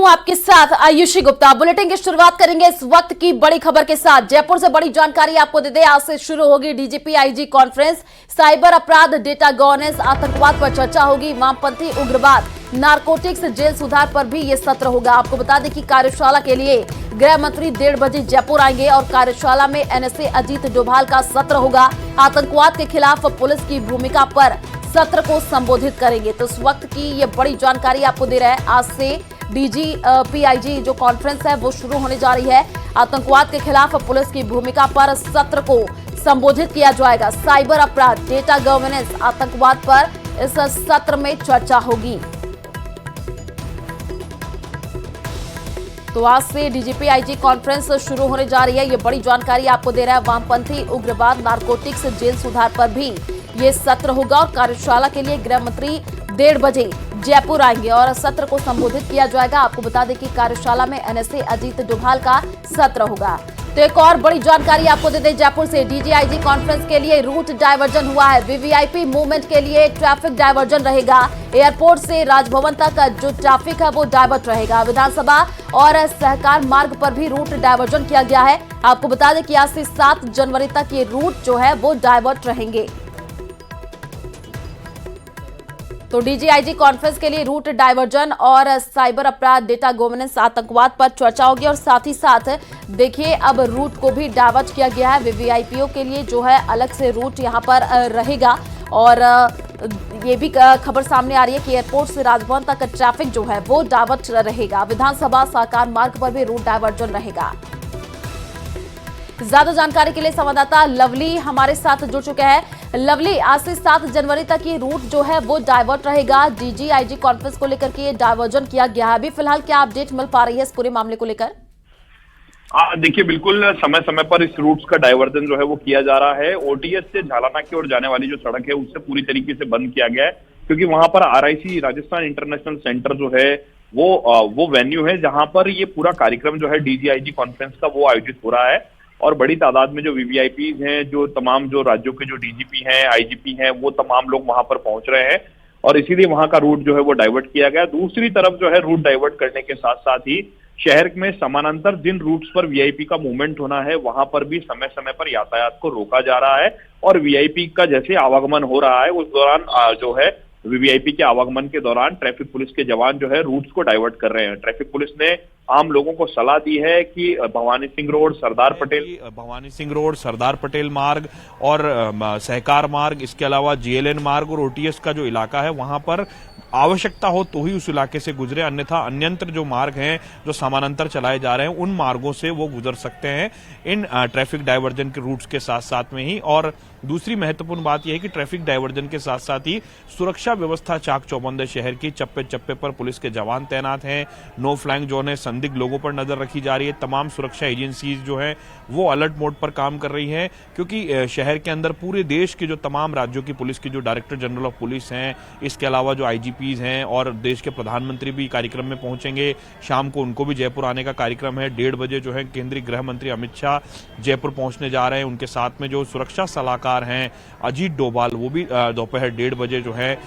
आपके साथ आयुषी गुप्ता। बुलेटिन की शुरुआत करेंगे इस वक्त की बड़ी खबर के साथ। जयपुर से बड़ी जानकारी आपको दे दें, आज से शुरू होगी डीजीपी आईजी कॉन्फ्रेंस। साइबर अपराध, डेटा गवर्नेंस, आतंकवाद पर चर्चा होगी। वामपंथी उग्रवाद, नारकोटिक्स, जेल सुधार पर भी ये सत्र होगा। आपको बता दें कि कार्यशाला के लिए गृह मंत्री 1:30 बजे जयपुर आएंगे और कार्यशाला में एनएसए अजीत डोभाल का सत्र होगा। आतंकवाद के खिलाफ पुलिस की भूमिका पर सत्र को संबोधित करेंगे। तो इस वक्त की ये बड़ी जानकारी आपको दे रहा है। आज से पीआईजी जो कॉन्फ्रेंस है वो शुरू होने जा रही है। आतंकवाद के खिलाफ पुलिस की भूमिका पर सत्र को संबोधित किया जाएगा। साइबर अपराध, डेटा गवर्नेंस, आतंकवाद पर इस सत्र में चर्चा होगी। तो आज से डीजीपी आईजी कॉन्फ्रेंस शुरू होने जा रही है। ये बड़ी जानकारी आपको दे रहा है। वामपंथी उग्रवाद, नारकोटिक्स, जेल सुधार पर भी ये सत्र होगा और कार्यशाला के लिए गृह मंत्री 1:30 बजे जयपुर आएंगे और सत्र को संबोधित किया जाएगा। आपको बता दें कि कार्यशाला में एनएसए अजीत डोभाल का सत्र होगा। तो एक और बड़ी जानकारी आपको दे दें, जयपुर से डीजीआईजी कॉन्फ्रेंस के लिए रूट डायवर्जन हुआ है। वीवीआईपी मूवमेंट के लिए ट्रैफिक डायवर्जन रहेगा। एयरपोर्ट से राजभवन तक जो ट्रैफिक है वो डायवर्ट रहेगा। विधानसभा और सहकार मार्ग पर भी रूट डायवर्जन किया गया है। आपको बता दें कि आज से 7 जनवरी तक ये रूट जो है वो डायवर्ट रहेंगे। तो डीजीआईजी कॉन्फ्रेंस के लिए रूट डायवर्जन और साइबर अपराध, डेटा गवर्नेंस, आतंकवाद पर चर्चा होगी और साथ ही साथ देखिए अब रूट को भी डायवर्ट किया गया है। वीवीआईपीओ के लिए जो है अलग से रूट यहां पर रहेगा और ये भी खबर सामने आ रही है कि एयरपोर्ट से राजभवन तक ट्रैफिक जो है वो डायवर्ट रहेगा। विधानसभा सहकार मार्ग पर भी रूट डायवर्जन रहेगा। ज्यादा जानकारी के लिए संवाददाता लवली हमारे साथ जुड़ चुके हैं। लवली, आज से 7 जनवरी तक ये रूट जो है वो डायवर्ट रहेगा। डीजीआईजी कॉन्फ्रेंस को लेकर के ये डायवर्जन किया गया है। अभी फिलहाल क्या अपडेट मिल पा रही है इस पूरे मामले को लेकर? देखिए, बिल्कुल समय समय पर इस रूट्स का डायवर्जन जो है वो किया जा रहा है। ओटीएस से झालाना की ओर जाने वाली जो सड़क है उससे पूरी तरीके से बंद किया गया है, क्योंकि वहां पर आरआईसी राजस्थान इंटरनेशनल सेंटर जो है वो वेन्यू है जहां पर ये पूरा कार्यक्रम जो है डीजीआईजी कॉन्फ्रेंस का वो आयोजित हो रहा है। और बड़ी तादाद में जो वीवीआईपीज हैं, जो तमाम जो राज्यों के जो डीजीपी हैं, आईजीपी हैं, वो तमाम लोग वहां पर पहुंच रहे हैं और इसीलिए वहां का रूट जो है वो डाइवर्ट किया गया। दूसरी तरफ जो है रूट डाइवर्ट करने के साथ साथ ही शहर में समानांतर जिन रूट्स पर वीआईपी का मूवमेंट होना है वहां पर भी समय समय पर यातायात को रोका जा रहा है और वीआईपी का जैसे आवागमन हो रहा है उस दौरान जो है वीवीआईपी के आवागमन के दौरान ट्रैफिक पुलिस के जवान जो है रूट्स को डाइवर्ट कर रहे हैं। ट्रैफिक पुलिस ने आम लोगों को सलाह दी है कि भवानी सिंह रोड, सरदार पटेल मार्ग और सहकार मार्ग, इसके अलावा जीएलएन मार्ग और ओटीएस का जो इलाका है वहां पर आवश्यकता हो तो ही उस इलाके से गुजरे, अन्यथा अन्यंत्र जो मार्ग हैं जो समानांतर चलाए जा रहे हैं उन मार्गों से वो गुजर सकते हैं इन ट्रैफिक डायवर्जन के रूट्स के साथ साथ में ही। और दूसरी महत्वपूर्ण बात यह है कि ट्रैफिक डायवर्जन के साथ साथ ही सुरक्षा व्यवस्था चाक चौबंद है। शहर की चप्पे चप्पे पर पुलिस के जवान तैनात हैं। नो फ्लाइंग जोन है, संदिग्ध लोगों पर नजर रखी जा रही है। तमाम सुरक्षा एजेंसीज जो है वो अलर्ट मोड पर काम कर रही हैं, क्योंकि शहर के अंदर पूरे देश के जो तमाम राज्यों की पुलिस की जो डायरेक्टर जनरल ऑफ पुलिस हैं, इसके अलावा जो आईजीपीज हैं और देश के प्रधानमंत्री भी कार्यक्रम में पहुंचेंगे। शाम को उनको भी जयपुर आने का कार्यक्रम है। 1:30 बजे जो है केंद्रीय गृह मंत्री अमित शाह जयपुर पहुंचने जा रहे हैं। उनके साथ में जो सुरक्षा सलाहकार हैं अजीत डोभाल, वो भी दोपहर 1:30 बजे जो है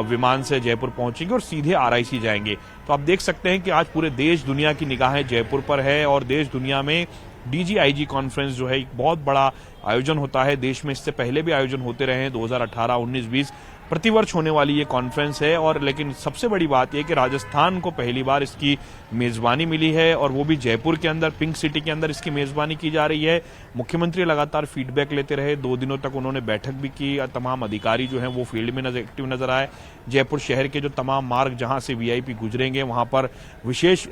विमान से जयपुर पहुंचेंगे और सीधे आरआईसी जाएंगे। तो आप देख सकते हैं कि आज पूरे देश दुनिया की निगाहें जयपुर पर है और देश दुनिया में डीजीआईजी कॉन्फ्रेंस जो है एक बहुत बड़ा आयोजन होता है। देश में इससे पहले भी आयोजन होते रहे हैं, 2018, 19, 20 प्रतिवर्ष होने वाली ये कॉन्फ्रेंस है। और लेकिन सबसे बड़ी बात यह कि राजस्थान को पहली बार इसकी मेजबानी मिली है और वो भी जयपुर के अंदर, पिंक सिटी के अंदर इसकी मेजबानी की जा रही है। मुख्यमंत्री लगातार फीडबैक लेते रहे, 2 दिनों तक उन्होंने बैठक भी की। तमाम अधिकारी जो हैं वो फील्ड में एक्टिव नजर आए। जयपुर शहर के जो तमाम मार्ग जहां से वीआईपी गुजरेंगे वहां पर विशेष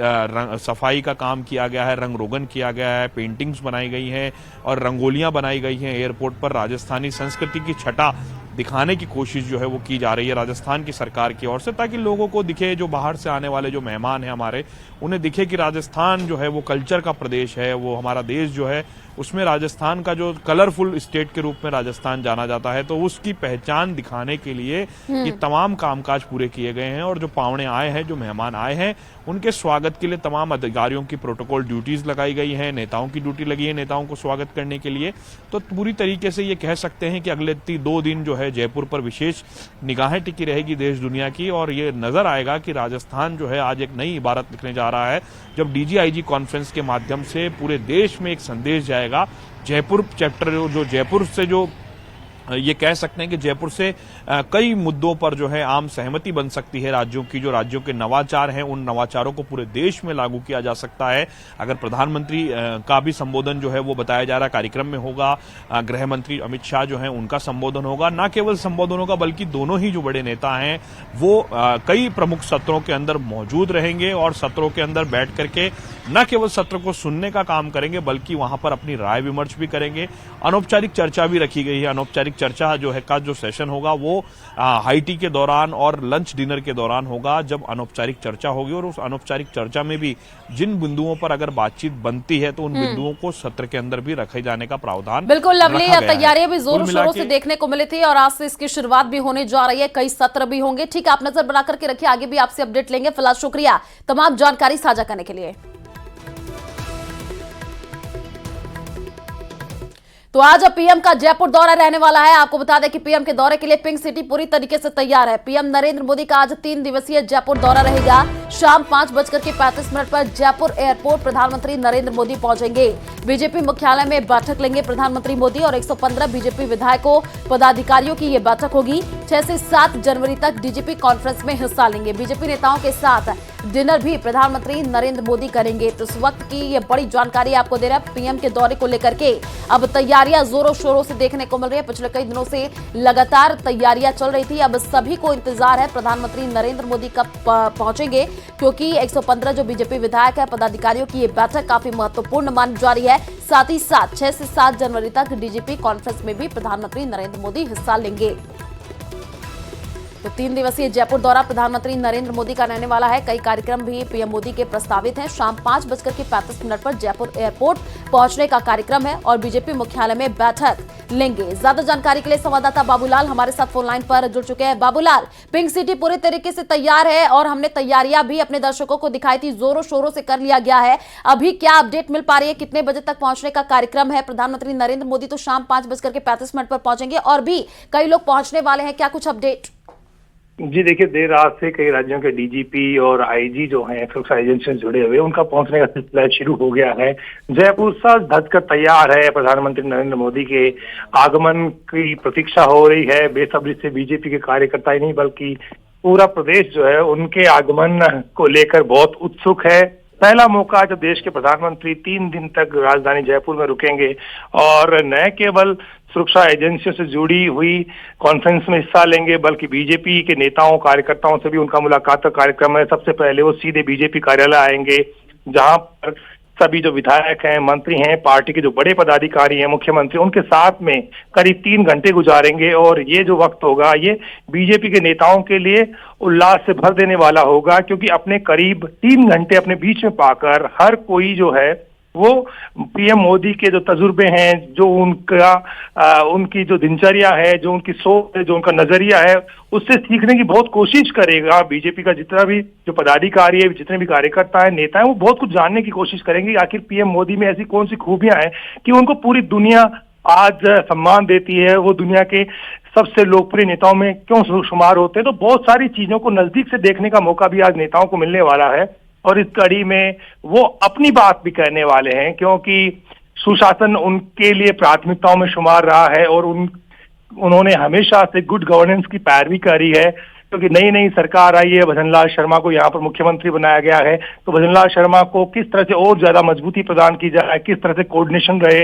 सफाई का काम किया गया है, रंग रोगन किया गया है, पेंटिंग्स बनाई गई हैं और रंगोलियां बनाई गई हैं। एयरपोर्ट पर राजस्थानी संस्कृति की छटा दिखाने की कोशिश जो है वो की जा रही है राजस्थान की सरकार की ओर से, ताकि लोगों को दिखे, जो बाहर से आने वाले जो मेहमान हैं हमारे, उन्हें दिखे कि राजस्थान जो है वो कल्चर का प्रदेश है। वो हमारा देश जो है उसमें राजस्थान का जो कलरफुल स्टेट के रूप में राजस्थान जाना जाता है, तो उसकी पहचान दिखाने के लिए ये तमाम कामकाज पूरे किए गए हैं। और जो पावने आए हैं, जो मेहमान आए हैं, उनके स्वागत के लिए तमाम अधिकारियों की प्रोटोकॉल ड्यूटीज लगाई गई हैं, नेताओं की ड्यूटी लगी है नेताओं को स्वागत करने के लिए। तो पूरी तरीके से ये कह सकते हैं कि अगले 2 दिन जो है है जयपुर पर विशेष निगाहें टिकी रहेगी देश दुनिया की, और ये नजर आएगा कि राजस्थान जो है आज एक नई इबारत लिखने जा रहा है जब डीजीआईजी कॉन्फ्रेंस के माध्यम से पूरे देश में एक संदेश जाएगा। जयपुर चैप्टर जो जयपुर से जो ये कह सकते हैं कि जयपुर से कई मुद्दों पर जो है आम सहमति बन सकती है राज्यों की, जो राज्यों के नवाचार हैं उन नवाचारों को पूरे देश में लागू किया जा सकता है। अगर प्रधानमंत्री का भी संबोधन जो है वो बताया जा रहा कार्यक्रम में होगा, गृह मंत्री अमित शाह जो है उनका संबोधन होगा, न केवल संबोधन होगा बल्कि दोनों ही जो बड़े नेता हैं वो कई प्रमुख सत्रों के अंदर मौजूद रहेंगे और सत्रों के अंदर बैठ करके न केवल सत्र को सुनने का काम करेंगे बल्कि वहां पर अपनी राय विमर्श भी करेंगे। अनौपचारिक चर्चा भी रखी गई है। अनौपचारिक चर्चा जो है का जो सेशन होगा वो हाई टी के दौरान और लंच डिनर के दौरान होगा, जब अनौपचारिक चर्चा होगी, और उस अनौपचारिक चर्चा में भी जिन बिंदुओं पर अगर बातचीत बनती है तो उन बिंदुओं को सत्र के अंदर भी रखे जाने का प्रावधान बिल्कुल लवली। तैयारियां भी जोरों शोरों से देखने को मिली थी और आज से इसकी शुरुआत भी होने जा रही है, कई सत्र भी होंगे। ठीक, आप नजर बना करके रखिए, आगे भी आपसे अपडेट लेंगे। फिलहाल शुक्रिया तमाम जानकारी साझा करने के लिए। तो आज पीएम का जयपुर दौरा रहने वाला है। आपको बता दें कि पीएम के दौरे के लिए पिंक सिटी पूरी तरीके से तैयार है। पीएम नरेंद्र मोदी का आज 3 दिवसीय जयपुर दौरा रहेगा। शाम 5:35 पर जयपुर एयरपोर्ट प्रधानमंत्री नरेंद्र मोदी पहुंचेंगे। बीजेपी मुख्यालय में बैठक लेंगे प्रधानमंत्री मोदी और 115 बीजेपी विधायकों पदाधिकारियों की ये बैठक होगी। 6 से 7 जनवरी तक डीजीपी कॉन्फ्रेंस में हिस्सा लेंगे। बीजेपी नेताओं के साथ डिनर भी प्रधानमंत्री नरेंद्र मोदी करेंगे। तो इस वक्त की ये बड़ी जानकारी आपको दे रहा है। पीएम के दौरे को लेकर के अब तैयारियां जोरों शोरों से देखने को मिल रही है। पिछले कई दिनों से लगातार तैयारियां चल रही थी। अब सभी को इंतजार है प्रधानमंत्री नरेंद्र मोदी कब पहुंचेंगे, क्योंकि 115 जो बीजेपी विधायक है पदाधिकारियों की ये बैठक काफी महत्वपूर्ण मानी जा रही है। साथ ही साथ 6 से 7 जनवरी तक डीजीपी कॉन्फ्रेंस में भी प्रधानमंत्री नरेंद्र मोदी हिस्सा लेंगे। तो 3 दिवसीय जयपुर दौरा प्रधानमंत्री नरेंद्र मोदी का रहने वाला है। कई कार्यक्रम भी पीएम मोदी के प्रस्तावित हैं। शाम 5:35 पर जयपुर एयरपोर्ट पहुंचने का कार्यक्रम है और बीजेपी मुख्यालय में बैठक लेंगे। ज्यादा जानकारी के लिए संवाददाता बाबूलाल हमारे साथ फोन लाइन पर जुड़ चुके हैं। बाबूलाल, पिंक सिटी पूरी तरीके से तैयार है और हमने तैयारियां भी अपने दर्शकों को दिखाई थी, जोरों शोरों से कर लिया गया है। अभी क्या अपडेट मिल पा रही है, कितने बजे तक पहुंचने का कार्यक्रम है? प्रधानमंत्री नरेंद्र मोदी तो शाम 5:35 पर पहुंचेंगे और भी कई लोग पहुंचने वाले हैं, क्या कुछ अपडेट? जी देखिए, देर रात से कई राज्यों के डीजीपी और आईजी जो हैं सुरक्षा एजेंसी से जुड़े हुए, उनका पहुंचने का सिलसिला शुरू हो गया है। जयपुर सज धज कर तैयार है। प्रधानमंत्री नरेंद्र मोदी के आगमन की प्रतीक्षा हो रही है बेसब्री से। बीजेपी के कार्यकर्ता ही नहीं बल्कि पूरा प्रदेश जो है उनके आगमन को लेकर बहुत उत्सुक है। पहला मौका जब देश के प्रधानमंत्री 3 दिन तक राजधानी जयपुर में रुकेंगे और न केवल सुरक्षा एजेंसियों से जुड़ी हुई कॉन्फ्रेंस में हिस्सा लेंगे बल्कि बीजेपी के नेताओं कार्यकर्ताओं से भी उनका मुलाकात का कार्यक्रम है। सबसे पहले वो सीधे बीजेपी कार्यालय आएंगे, जहां पर सभी जो विधायक हैं, मंत्री हैं, पार्टी के जो बड़े पदाधिकारी हैं, मुख्यमंत्री, उनके साथ में करीब 3 घंटे गुजारेंगे। और ये जो वक्त होगा ये बीजेपी के नेताओं के लिए उल्लास से भर देने वाला होगा, क्योंकि अपने करीब 3 घंटे अपने बीच में पाकर हर कोई जो है वो पीएम मोदी के जो तजुर्बे हैं, जो उनकी जो दिनचर्या है, जो उनकी सोच है, जो उनका नजरिया है, उससे सीखने की बहुत कोशिश करेगा। बीजेपी का जितना भी जो पदाधिकारी है, जितने भी कार्यकर्ता है, नेता है, वो बहुत कुछ जानने की कोशिश करेंगे। आखिर पीएम मोदी में ऐसी कौन सी खूबियां हैं कि उनको पूरी दुनिया आज सम्मान देती है, वो दुनिया के सबसे लोकप्रिय नेताओं में क्यों शुमार होते हैं। तो बहुत सारी चीजों को नजदीक से देखने का मौका भी आज नेताओं को मिलने वाला है और इस कड़ी में वो अपनी बात भी कहने वाले हैं, क्योंकि सुशासन उनके लिए प्राथमिकताओं में शुमार रहा है और उन्होंने हमेशा से गुड गवर्नेंस की पैरवी करी है। क्योंकि नई सरकार आई है, भजनलाल शर्मा को यहाँ पर मुख्यमंत्री बनाया गया है, तो भजनलाल शर्मा को किस तरह से और ज्यादा मजबूती प्रदान की जाए, किस तरह से कोऑर्डिनेशन रहे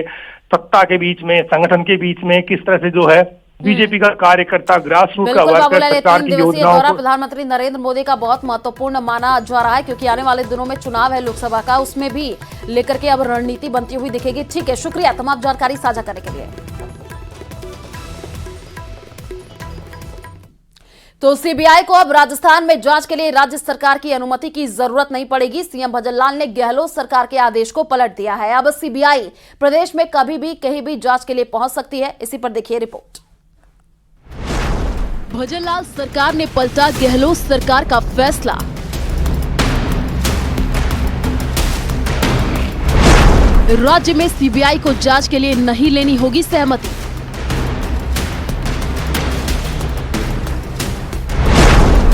सत्ता के बीच में, संगठन के बीच में, किस तरह से जो है बीजेपी का कार्यकर्ता ग्रास रूट का वर्कर सरकार की योजनाओं को। प्रधानमंत्री नरेंद्र मोदी का बहुत महत्वपूर्ण माना जा रहा है, क्योंकि आने वाले दिनों में चुनाव है लोकसभा का, उसमें भी लेकर के अब रणनीति बनती हुई दिखेगी। ठीक है, शुक्रिया तमाम जानकारी साझा करने के लिए। तो सीबीआई को अब राजस्थान में जांच के लिए राज्य सरकार की अनुमति की जरूरत नहीं पड़ेगी। सीएम भजनलाल ने गहलोत सरकार के आदेश को पलट दिया है। अब सीबीआई प्रदेश में कभी भी कहीं भी जांच के लिए पहुंच सकती है। इसी पर देखिए रिपोर्ट। भजनलाल सरकार ने पलटा गहलोत सरकार का फैसला। राज्य में सीबीआई को जांच के लिए नहीं लेनी होगी सहमति।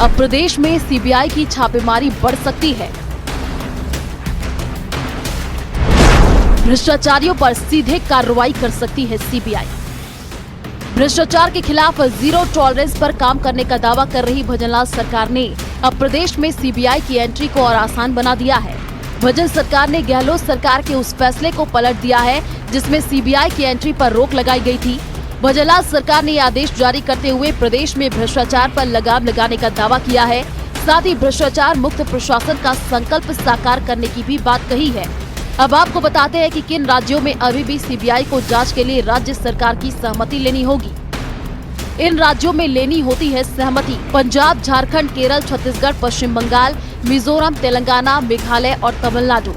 अब प्रदेश में सीबीआई की छापेमारी बढ़ सकती है। भ्रष्टाचारियों पर सीधे कार्रवाई कर सकती है सीबीआई। भ्रष्टाचार के खिलाफ जीरो टॉलरेंस पर काम करने का दावा कर रही भजनलाल सरकार ने अब प्रदेश में सीबीआई की एंट्री को और आसान बना दिया है। भजन सरकार ने गहलोत सरकार के उस फैसले को पलट दिया है जिसमें सीबीआई की एंट्री पर रोक लगाई गई थी। भजनलाल सरकार ने यह आदेश जारी करते हुए प्रदेश में भ्रष्टाचार पर लगाम लगाने का दावा किया है। साथ ही भ्रष्टाचार मुक्त प्रशासन का संकल्प साकार करने की भी बात कही है। अब आपको बताते हैं कि किन राज्यों में अभी भी सीबीआई को जांच के लिए राज्य सरकार की सहमति लेनी होगी। इन राज्यों में लेनी होती है सहमति पंजाब, झारखंड, केरल, छत्तीसगढ़, पश्चिम बंगाल, मिजोरम, तेलंगाना, मेघालय और तमिलनाडु।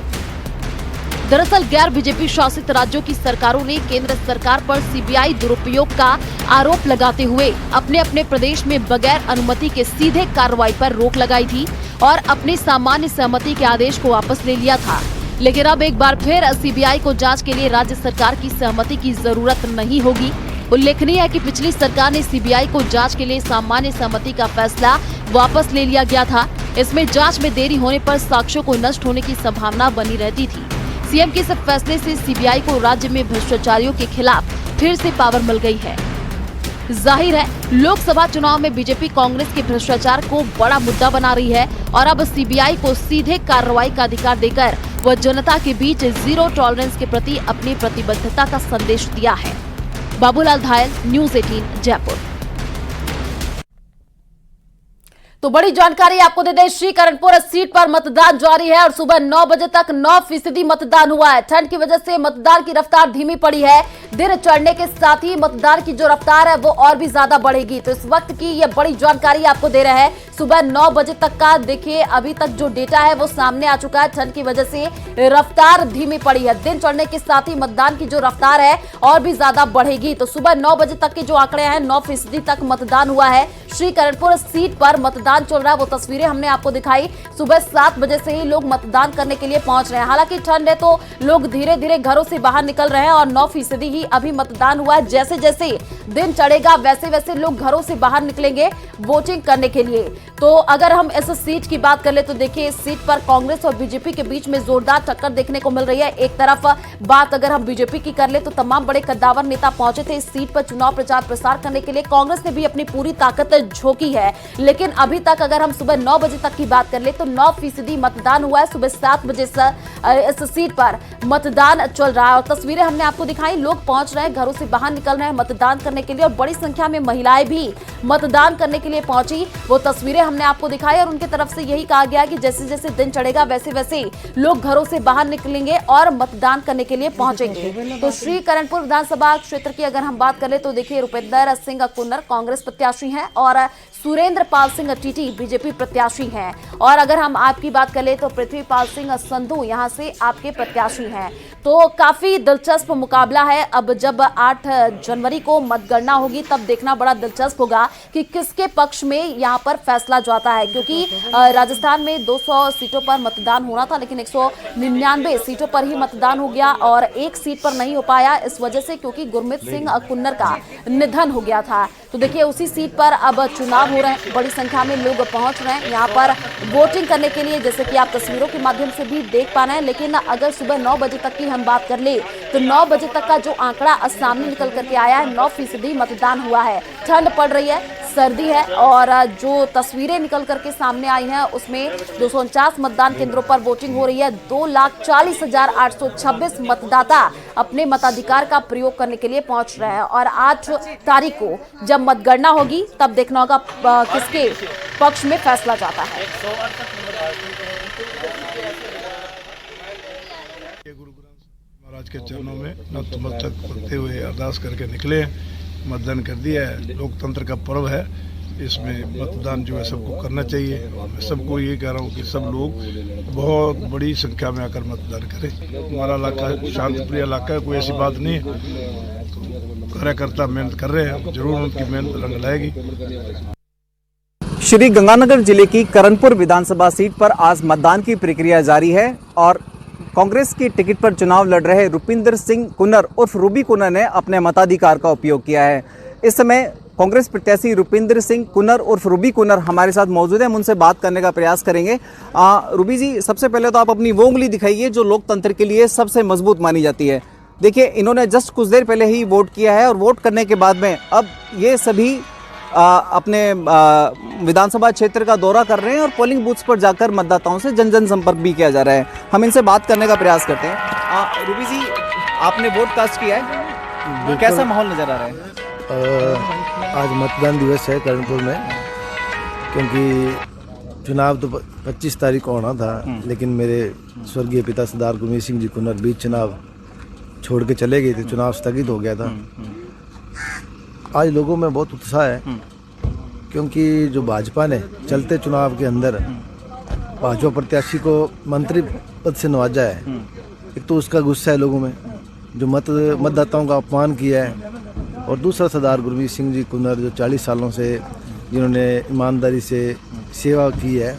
दरअसल गैर बीजेपी शासित राज्यों की सरकारों ने केंद्र सरकार पर सीबीआई दुरुपयोग का आरोप लगाते हुए अपने अपने प्रदेश में बगैर अनुमति के सीधे कार्रवाई पर रोक लगाई थी और अपने सामान्य सहमति के आदेश को वापस ले लिया था। लेकिन अब एक बार फिर सीबीआई को जांच के लिए राज्य सरकार की सहमति की जरूरत नहीं होगी। उल्लेखनीय है कि पिछली सरकार ने सीबीआई को जांच के लिए सामान्य सहमति का फैसला वापस ले लिया गया था। इसमें जांच में देरी होने पर साक्ष्यों को नष्ट होने की संभावना बनी रहती थी। सीएम के इस फैसले से सीबीआई को राज्य में भ्रष्टाचारियों के खिलाफ फिर से पावर मिल गई है। जाहिर है लोकसभा चुनाव में बीजेपी कांग्रेस के भ्रष्टाचार को बड़ा मुद्दा बना रही है और अब सीबीआई को सीधे कार्रवाई का अधिकार देकर वह जनता के बीच जीरो टॉलरेंस के प्रति अपनी प्रतिबद्धता का संदेश दिया है। बाबूलाल धायल, न्यूज़ 18 जयपुर। तो बड़ी जानकारी आपको दे दें, श्रीकरणपुर सीट पर मतदान जारी है और सुबह 9 बजे तक 9% मतदान हुआ है। ठंड की वजह से मतदान की रफ्तार धीमी पड़ी है। दिन चढ़ने के साथ ही मतदान की जो रफ्तार है वो और भी ज्यादा बढ़ेगी। तो इस वक्त की ये बड़ी जानकारी आपको दे रहे हैं। सुबह 9 बजे तक का देखिए अभी तक जो डेटा है वो सामने आ चुका है। ठंड की वजह से रफ्तार धीमी पड़ी है। दिन चढ़ने के साथ ही मतदान की जो रफ्तार है और भी ज्यादा बढ़ेगी। तो सुबह 9 बजे तक के जो आंकड़े हैं 9% तक मतदान हुआ है। श्रीकरणपुर सीट पर मतदान चल रहा है, वो तस्वीरें हमने आपको दिखाई। सुबह 7 बजे से ही लोग मतदान करने के लिए पहुंच रहे हैं। हालांकि ठंड है तो लोग धीरे धीरे घरों से बाहर निकल रहे हैं और 9% ही अभी मतदान हुआ है। जैसे जैसे दिन चढ़ेगा वैसे वैसे लोग घरों से बाहर निकलेंगे वोटिंग करने के लिए। तो अगर हम इस सीट की बात कर ले तो देखिए इस सीट पर कांग्रेस और बीजेपी के बीच में जोरदार टक्कर देखने को मिल रही है। एक तरफ बात अगर हम बीजेपी की कर ले तो तमाम बड़े कद्दावर नेता पहुंचे थे इस सीट पर चुनाव प्रचार प्रसार करने के लिए। कांग्रेस ने भी अपनी पूरी ताकत झोंकी है, लेकिन अभी तक अगर हम सुबह 9 बजे तक की बात कर ले तो 9% मतदान हुआ है। सुबह 7 बजे से इस सीट पर मतदान चल रहा है और तस्वीरें हमने आपको दिखाई। लोग पहुंच रहे हैं, घरों से बाहर निकल रहे हैं मतदान करने के लिए और बड़ी संख्या में महिलाएं भी मतदान करने के लिए पहुंची। वो तस्वीरें हमने आपको दिखाई और उनकी तरफ से यही कहा गया कि जैसे जैसे दिन चढ़ेगा वैसे वैसे लोग घरों से बाहर निकलेंगे और मतदान करने के लिए पहुंचेंगे। तो श्रीकरणपुर विधानसभा क्षेत्र की अगर हम बात करें तो देखिए रुपेंद्र सिंह कुन्नर कांग्रेस प्रत्याशी हैं और सुरेंद्र पाल सिंह टीटी बीजेपी प्रत्याशी हैं। और अगर हम आपकी बात करें तो पृथ्वीपाल सिंह संधू यहां से आपके प्रत्याशी हैं। तो काफी दिलचस्प मुकाबला है। अब जब 8 जनवरी को मतगणना होगी तब देखना बड़ा दिलचस्प होगा कि किसके पक्ष में यहां पर फैसला जाता है, क्योंकि राजस्थान में 200 सीटों पर मतदान होना था लेकिन 199 सीटों पर ही मतदान हो गया और एक सीट पर नहीं हो पाया इस वजह से क्योंकि गुरमीत सिंह कुन्नर का निधन हो गया था। तो देखिए उसी सीट पर अब चुनाव हो रहे हैं, बड़ी संख्या में लोग पहुंच रहे हैं यहाँ पर वोटिंग करने के लिए, जैसे कि आप तस्वीरों के माध्यम से भी देख पा रहे हैं। लेकिन अगर सुबह 9 बजे तक की हम बात कर ले तो 9 बजे तक का जो आंकड़ा सामने निकल करके आया है 9% मतदान हुआ है। ठंड पड़ रही है, सर्दी है और जो तस्वीरें निकल करके सामने आई हैं उसमें 249 मतदान केंद्रों पर वोटिंग हो रही है। 2,40,826 मतदाता अपने मताधिकार का प्रयोग करने के लिए पहुंच रहे हैं और 8 तारीख को जब मतगणना होगी तब देखना होगा किसके पक्ष में फैसला जाता है। महाराज के चरणों में नतमस्तक होते हुए अरदास करके निकले, मतदान कर दिया है। लोकतंत्र का पर्व है, इसमें मतदान जो है सबको करना चाहिए। मैं सबको ये कह रहा हूँ कि सब लोग बहुत बड़ी संख्या में आकर मतदान करें। हमारा इलाका शांतिप्रिय इलाका है, कोई ऐसी बात नहीं है। तो कार्यकर्ता मेहनत कर रहे हैं, जरूर उनकी मेहनत रंग लाएगी। श्री गंगानगर जिले की करणपुर विधानसभा सीट पर आज मतदान की प्रक्रिया जारी है और कांग्रेस की टिकट पर चुनाव लड़ रहे रुपिंदर सिंह कुन्नर उर्फ रूबी कुन्नर ने अपने मताधिकार का उपयोग किया है। इस समय कांग्रेस प्रत्याशी रुपिंदर सिंह कुन्नर उर्फ रूबी कुन्नर हमारे साथ मौजूद है। हम उनसे बात करने का प्रयास करेंगे। रूबी जी, सबसे पहले तो आप अपनी वो उंगली दिखाइए जो लोकतंत्र के लिए सबसे मजबूत मानी जाती है। देखिए, इन्होंने जस्ट कुछ देर पहले ही वोट किया है और वोट करने के बाद में अब ये सभी अपने विधानसभा क्षेत्र का दौरा कर रहे हैं और पोलिंग बूथ्स पर जाकर मतदाताओं से जन संपर्क भी किया जा रहा है। हम इनसे बात करने का प्रयास करते हैं। रूबी जी, आपने वोट कास्ट किया है, कैसा माहौल नजर आ रहा है? आज मतदान दिवस है कर्णपुर में, क्योंकि चुनाव तो 25 तारीख को होना था, लेकिन मेरे स्वर्गीय पिता सरदार गुरमीत सिंह जी कुन्नर बीच चुनाव छोड़ के चले गए थे, चुनाव स्थगित हो गया था। आज लोगों में बहुत उत्साह है, क्योंकि जो भाजपा ने चलते चुनाव के अंदर भाजपा प्रत्याशी को मंत्री पद से नवाजा है। एक तो उसका गुस्सा है लोगों में, जो मतदाताओं का अपमान किया है, और दूसरा सरदार गुरमीत सिंह जी कुन्नर जो 40 सालों से जिन्होंने ईमानदारी से सेवा की है,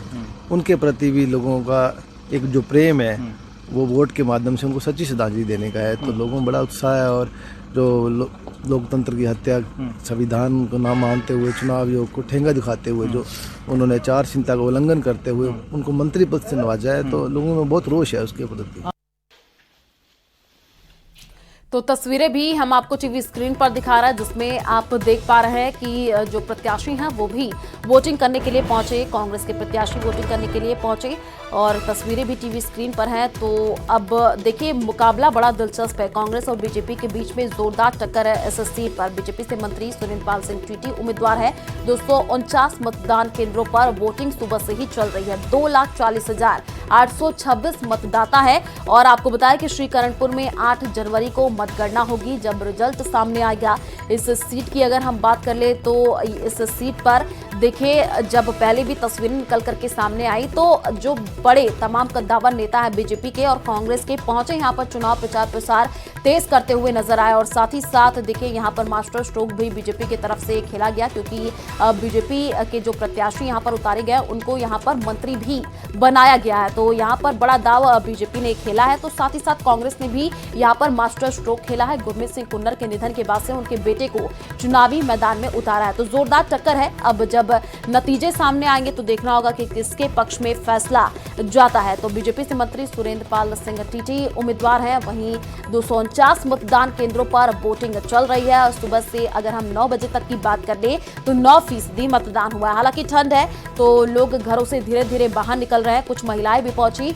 उनके प्रति भी लोगों का एक जो प्रेम है वो वोट के माध्यम से उनको सच्ची श्रद्धांजलि देने का है। तो लोगों में बड़ा उत्साह है, और जो लोकतंत्र की हत्या, संविधान को ना मानते हुए, चुनाव आयोग को ठेंगा दिखाते हुए, जो उन्होंने आचार संहिता का उल्लंघन करते हुए उनको मंत्री पद से नवाजा है, तो लोगों में बहुत रोष है उसके प्रति। तो तस्वीरें भी हम आपको टीवी स्क्रीन पर दिखा रहा है, जिसमें आप देख पा रहे हैं कि जो प्रत्याशी हैं वो भी वोटिंग करने के लिए पहुंचे, कांग्रेस के प्रत्याशी वोटिंग करने के लिए पहुंचे, और तस्वीरें भी टीवी स्क्रीन पर हैं। तो अब देखिए, मुकाबला बड़ा दिलचस्प है। कांग्रेस और बीजेपी के बीच में जोरदार टक्कर है इस सीट पर। बीजेपी से मंत्री सुरेंद्र सिंह टीटी उम्मीदवार है। 249 मतदान केंद्रों पर वोटिंग सुबह से ही चल रही है। 2,40,826 मतदाता है, और आपको बताया कि श्रीकरणपुर में 8 जनवरी को मतगणना होगी, जब रिजल्ट सामने आएगा। इस सीट की अगर हम बात कर ले तो इस सीट पर देखिए, जब पहले भी तस्वीरें निकल करके सामने आई तो जो बड़े तमाम कद्दावर नेता है बीजेपी के और कांग्रेस के पहुंचे यहाँ पर चुनाव प्रचार प्रसार तेज करते हुए नजर आए, और साथ ही साथ देखिए यहाँ पर मास्टर स्ट्रोक भी बीजेपी की तरफ से खेला गया, क्योंकि बीजेपी के जो प्रत्याशी यहाँ पर उतारे गए उनको यहाँ पर मंत्री भी बनाया गया है। तो यहाँ पर बड़ा दाव बीजेपी ने खेला है। तो साथ ही साथ कांग्रेस ने भी यहाँ पर मास्टर स्ट्रोक खेला है। गुरमीत सिंह कुन्नर के निधन के बाद से उनके बेटे को चुनावी मैदान में उतारा है। तो जोरदार टक्कर है। अब जब नतीजे सामने आएंगे तो देखना होगा कि किसके पक्ष में फैसला जाता है। तो बीजेपी से मंत्री सुरेंद्र सिंह टीटी उम्मीदवार हैं। वहीं 249 मतदान केंद्रों पर वोटिंग चल रही है। सुबह से अगर हम 9 बजे तक की बात कर ले तो 9% मतदान हुआ है। हालांकि ठंड है तो लोग घरों से धीरे धीरे बाहर निकल रहे हैं। कुछ महिलाएं भी पहुंची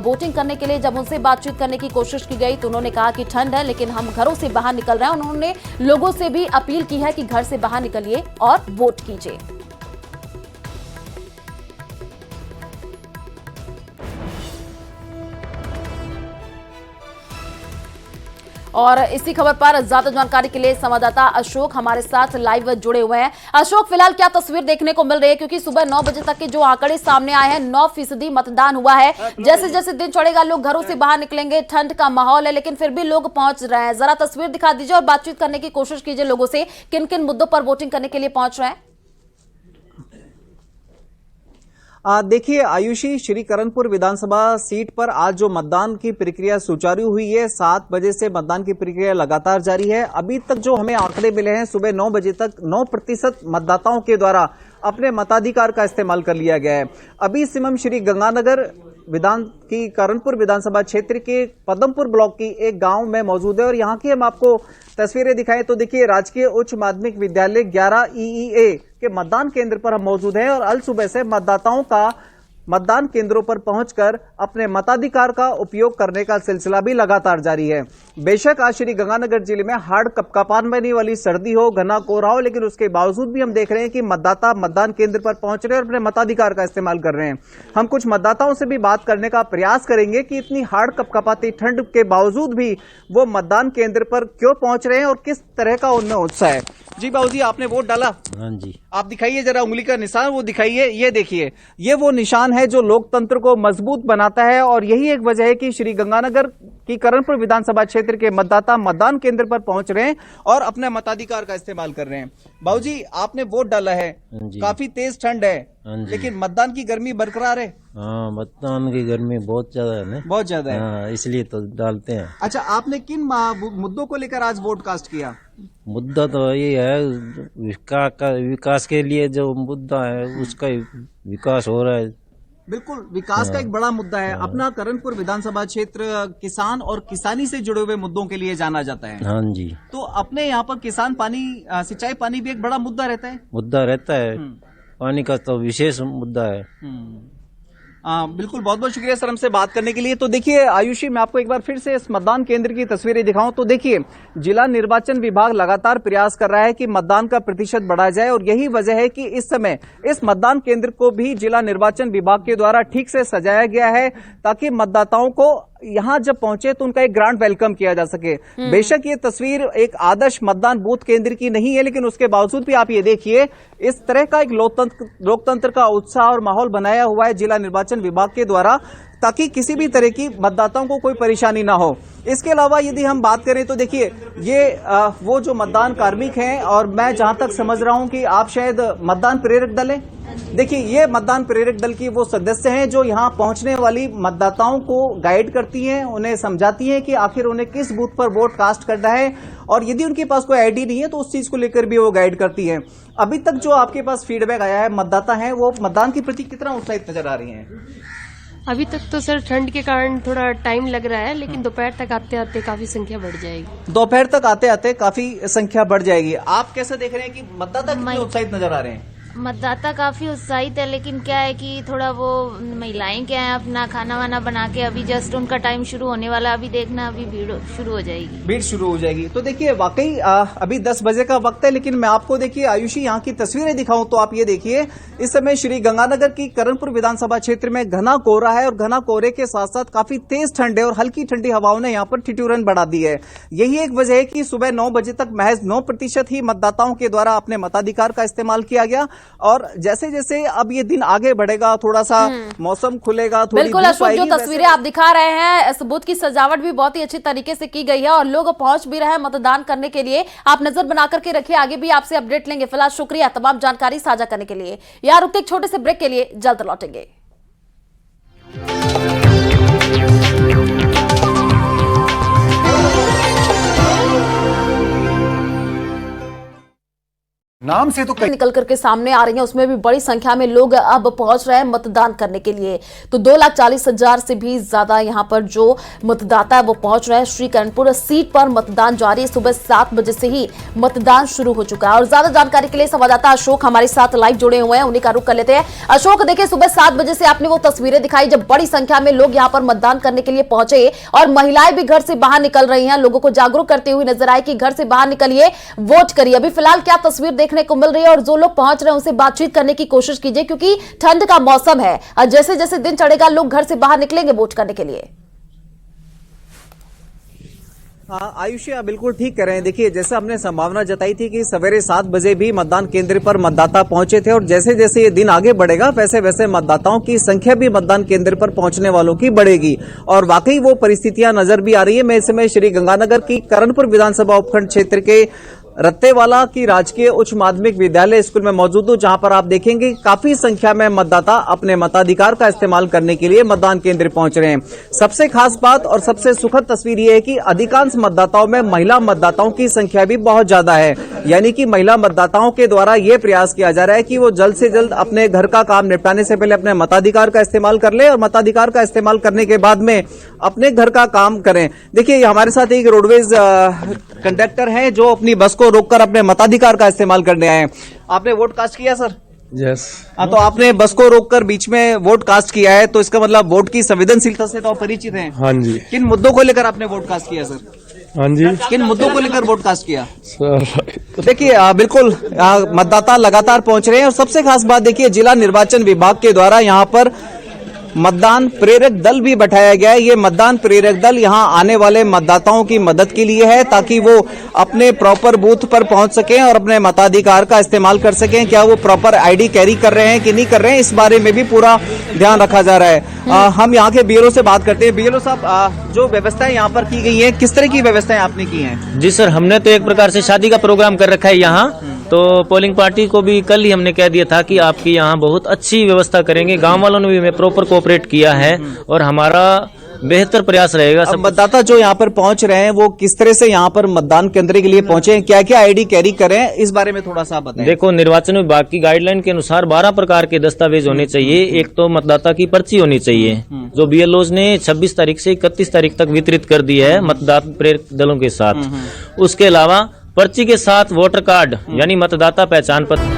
वोटिंग करने के लिए। जब उनसे बातचीत करने की कोशिश की गई तो उन्होंने कहा कि ठंड है लेकिन हम घरों से बाहर निकल रहे हैं। उन्होंने लोगों से भी अपील की है कि घर से बाहर निकलिए और वोट कीजिए। और इसी खबर पर ज्यादा जानकारी के लिए संवाददाता अशोक हमारे साथ लाइव जुड़े हुए हैं। अशोक, फिलहाल क्या तस्वीर देखने को मिल रही है? क्योंकि सुबह 9 बजे तक के जो आंकड़े सामने आए हैं 9% मतदान हुआ है। जैसे जैसे दिन चढ़ेगा लोग घरों से बाहर निकलेंगे, ठंड का माहौल है लेकिन फिर भी लोग पहुंच रहे हैं। जरा तस्वीर दिखा दीजिए और बातचीत करने की कोशिश कीजिए लोगों से, किन किन मुद्दों पर वोटिंग करने के लिए पहुंच रहे हैं। देखिए आयुषी, श्रीकरणपुर विधानसभा सीट पर आज जो मतदान की प्रक्रिया सुचारू हुई है, 7 बजे से मतदान की प्रक्रिया लगातार जारी है। अभी तक जो हमें आंकड़े मिले हैं, सुबह 9 बजे तक 9% मतदाताओं के द्वारा अपने मताधिकार का इस्तेमाल कर लिया गया है। अभी सिमम श्री गंगानगर करणपुर विधानसभा क्षेत्र के पदमपुर ब्लॉक की एक गांव में मौजूद है और यहां की हम आपको तस्वीरें दिखाएं तो देखिए, राजकीय उच्च माध्यमिक विद्यालय 11 EEA के मतदान केंद्र पर हम मौजूद हैं और अल सुबह से मतदाताओं का मतदान केंद्रों पर पहुंचकर अपने मताधिकार का उपयोग करने का सिलसिला भी लगातार जारी है। बेशक आज श्री गंगानगर जिले में हाड़ कपकपाने वाली सर्दी हो, घना कोहरा हो, लेकिन उसके बावजूद भी हम देख रहे हैं कि मतदाता मतदान केंद्र पर पहुंच रहे हैं और अपने मताधिकार का इस्तेमाल कर रहे हैं। हम कुछ मतदाताओं से भी बात करने का प्रयास करेंगे कि इतनी हाड़ कपकपाती ठंड के बावजूद भी वो मतदान केंद्र पर क्यों पहुंच रहे हैं और किस तरह का उनमें उत्साह है। जी बाबूजी, आपने वोट डाला? हाँ जी। आप दिखाइए जरा उंगली का निशान, वो दिखाइए। ये देखिए, ये वो निशान है जो लोकतंत्र को मजबूत बनाता है और यही एक वजह है कि श्री गंगानगर की करणपुर विधानसभा क्षेत्र के मतदाता मतदान केंद्र पर पहुंच रहे हैं और अपने मताधिकार का इस्तेमाल कर रहे हैं। बाबूजी, आपने वोट डाला है, काफी तेज ठंड है, लेकिन मतदान की गर्मी बरकरार है। हाँ, मतदान की गर्मी बहुत ज्यादा है ना। बहुत ज्यादा है। हाँ, इसलिए तो डालते हैं। अच्छा, आपने किन मुद्दों को लेकर आज वोट कास्ट किया? मुद्दा तो यही है, विकास के लिए जो मुद्दा है उसका विकास हो रहा है। बिल्कुल, विकास का एक बड़ा मुद्दा है। अपना करणपुर विधानसभा क्षेत्र किसान और किसानी से जुड़े हुए मुद्दों के लिए जाना जाता है। हाँ जी, तो अपने यहाँ पर किसान पानी, सिंचाई पानी भी एक बड़ा मुद्दा रहता है। मुद्दा रहता है, पानी का तो विशेष मुद्दा है। बिल्कुल, बहुत बहुत शुक्रिया सर हमसे बात करने के लिए। तो देखिए आयुषी, मैं आपको एक बार फिर से इस मतदान केंद्र की तस्वीरें दिखाऊं तो देखिए, जिला निर्वाचन विभाग लगातार प्रयास कर रहा है कि मतदान का प्रतिशत बढ़ा जाए और यही वजह है कि इस समय इस मतदान केंद्र को भी जिला निर्वाचन विभाग के द्वारा ठीक से सजाया गया है ताकि मतदाताओं को यहां जब पहुंचे तो उनका एक ग्रांड वेलकम किया जा सके। बेशक ये तस्वीर एक आदर्श मतदान बूथ केंद्र की नहीं है, लेकिन उसके बावजूद भी आप ये देखिए, इस तरह का एक लोकतंत्र का उत्साह और माहौल बनाया हुआ है जिला निर्वाचन विभाग के द्वारा ताकि किसी भी तरह की मतदाताओं को कोई परेशानी ना हो। इसके अलावा यदि हम बात करें तो देखिए, ये वो जो मतदान कार्मिक हैं, और मैं जहां तक समझ रहा हूं कि आप शायद मतदान प्रेरक दल हैं। देखिए, ये मतदान प्रेरक दल की वो सदस्य हैं जो यहां पहुंचने वाली मतदाताओं को गाइड करती हैं, उन्हें समझाती हैं कि आखिर उन्हें किस बूथ पर वोट कास्ट करना है, और यदि उनके पास कोई आईडी नहीं है तो उस चीज को लेकर भी वो गाइड करती हैं। अभी तक जो आपके पास फीडबैक आया है, मतदाता हैं वो मतदान के प्रति कितना उत्साहित नजर आ रही हैं? अभी तक तो सर ठंड के कारण थोड़ा टाइम लग रहा है, लेकिन दोपहर तक आते आते काफी संख्या बढ़ जाएगी। दोपहर तक आते आते काफी संख्या बढ़ जाएगी। आप कैसे देख रहे हैं कि मतदाता कितने उत्साहित नजर आ रहे हैं? मतदाता काफी उत्साहित है, लेकिन क्या है कि थोड़ा वो महिलाएं क्या है अपना खाना वाना बना के, अभी जस्ट उनका टाइम शुरू होने वाला, अभी देखना अभी भीड़ शुरू हो जाएगी। भीड़ शुरू हो जाएगी। तो देखिए, वाकई अभी 10 बजे का वक्त है, लेकिन मैं आपको देखिए आयुषी यहाँ की तस्वीरें दिखाऊं तो आप ये देखिए, इस समय श्री गंगानगर की करणपुर विधानसभा क्षेत्र में घना कोहरा है और घना कोहरे के साथ साथ काफी तेज ठंड है और हल्की ठंडी हवाओं ने यहाँ पर ठिठुरन बढ़ा दी है। यही एक वजह है कि सुबह 9 बजे तक महज 9% ही मतदाताओं के द्वारा अपने मताधिकार का इस्तेमाल किया गया, और जैसे जैसे अब ये दिन आगे बढ़ेगा, थोड़ा सा मौसम खुलेगा, थोड़ी बिल्कुल अशोक, जो तस्वीरें आप दिखा रहे हैं, इस बूथ की सजावट भी बहुत ही अच्छी तरीके से की गई है और लोग पहुंच भी रहे हैं मतदान करने के लिए। आप नजर बना करके रखिए, आगे भी आपसे अपडेट लेंगे। फिलहाल शुक्रिया तमाम जानकारी साझा करने के लिए। यहाँ रुकते एक छोटे से ब्रेक के लिए, जल्द लौटेंगे। नाम से तो निकल करके सामने आ रही हैं, उसमें भी बड़ी संख्या में लोग अब पहुंच रहे हैं मतदान करने के लिए। तो 2,40,000 से भी ज्यादा यहां पर जो मतदाता है वो पहुंच रहे हैं। श्री करणपुर सीट पर मतदान जारी है, सुबह 7 बजे से ही मतदान शुरू हो चुका है। और ज्यादा जानकारी के लिए संवाददाता अशोक हमारे साथ लाइव जुड़े हुए हैं, उन्हीं का रुख कर लेते हैं। अशोक, देखिए सुबह 7 बजे से आपने वो तस्वीरें दिखाई जब बड़ी संख्या में लोग यहाँ पर मतदान करने के लिए पहुंचे और महिलाएं भी घर से बाहर निकल रही हैं, लोगों को जागरूक करते हुए नजर आए कि घर से बाहर निकलिए, वोट करिए। अभी फिलहाल क्या तस्वीर देखने को मिल रही है और जो लोग पहुंच रहे हैं उनसे बातचीत करने की कोशिश कीजिए, क्योंकि ठंड का मौसम है और जैसे जैसे दिन चढ़ेगा लोग घर से बाहर निकलेंगे वोट करने के लिए। हाँ आयुषी, आप बिल्कुल ठीक कह रहे हैं। देखिए, जैसे हमने संभावना जताई थी कि सवेरे 7 बजे भी मतदान केंद्र पर मतदाता पहुंचे थे और जैसे जैसे ये दिन आगे बढ़ेगा वैसे वैसे मतदाताओं की संख्या भी मतदान केंद्र पर पहुंचने वालों की बढ़ेगी और वाकई वो परिस्थितियां नजर भी आ रही है। मैं इस समय श्री गंगानगर की करणपुर विधानसभा उपखंड क्षेत्र के रत्तेवाला की राजकीय उच्च माध्यमिक विद्यालय स्कूल में मौजूद हूं, जहां पर आप देखेंगे काफी संख्या में मतदाता अपने मताधिकार का इस्तेमाल करने के लिए मतदान केंद्र पहुंच रहे हैं। सबसे खास बात और सबसे सुखद तस्वीर यह है कि अधिकांश मतदाताओं में महिला मतदाताओं की संख्या भी बहुत ज्यादा है, यानी कि महिला मतदाताओं के द्वारा यह प्रयास किया जा रहा है कि वो जल्द से जल्द अपने घर का काम निपटाने से पहले अपने मताधिकार का इस्तेमाल कर ले और मताधिकार का इस्तेमाल करने के बाद में अपने घर का काम करें। देखिए, हमारे साथ एक रोडवेज कंडक्टर है जो अपनी बस को रोककर अपने मताधिकार का इस्तेमाल करने आए हैं। आपने वोट कास्ट किया सर? यस। हाँ, तो आपने बस को रोककर बीच में वोट कास्ट किया है, तो इसका मतलब वोट की संवेदनशीलता से तो आप परिचित हैं। हाँ जी। किन मुद्दों को लेकर आपने वोट कास्ट किया सर? हाँ जी। किन मुद्दों को लेकर वोट कास्ट किया सर? तो देखिए, बिल्कुल मतदाता लगातार पहुंच रहे हैं और सबसे खास बात देखिए, जिला निर्वाचन विभाग के द्वारा यहाँ पर मतदान प्रेरक दल भी बैठाया गया है। ये मतदान प्रेरक दल यहाँ आने वाले मतदाताओं की मदद के लिए है ताकि वो अपने प्रॉपर बूथ पर पहुंच सकें और अपने मताधिकार का इस्तेमाल कर सकें। क्या वो प्रॉपर आईडी कैरी कर रहे हैं कि नहीं कर रहे हैं, इस बारे में भी पूरा ध्यान रखा जा रहा है। हम यहाँ के बीएलओ से बात करते हैं। बीएलओ साहब, जो व्यवस्थाएं यहाँ पर की गई है, किस तरह की व्यवस्थाएं आपने की हैं? जी सर, हमने तो एक प्रकार से शादी का प्रोग्राम कर रखा है यहाँ, तो पोलिंग पार्टी को भी कल ही हमने कह दिया था कि आपकी यहाँ बहुत अच्छी व्यवस्था करेंगे। गांव वालों ने भी हमें प्रॉपर कोऑपरेट किया है और हमारा बेहतर प्रयास रहेगा। अब मतदाता जो यहाँ पर पहुंच रहे हैं वो किस तरह से यहाँ पर मतदान केंद्र के लिए पहुंचे हैं, क्या क्या आईडी कैरी करें, इस बारे में थोड़ा सा बताएं। देखो, निर्वाचन विभाग की गाइडलाइन के अनुसार 12 प्रकार के दस्तावेज होने चाहिए। एक तो मतदाता की पर्ची होनी चाहिए जो बीएलओज ने 26 तारीख से 31 तारीख तक वितरित कर दी है मतदाता प्रेरक दलों के साथ। उसके अलावा पर्ची के साथ वोटर कार्ड यानी मतदाता पहचान पत्र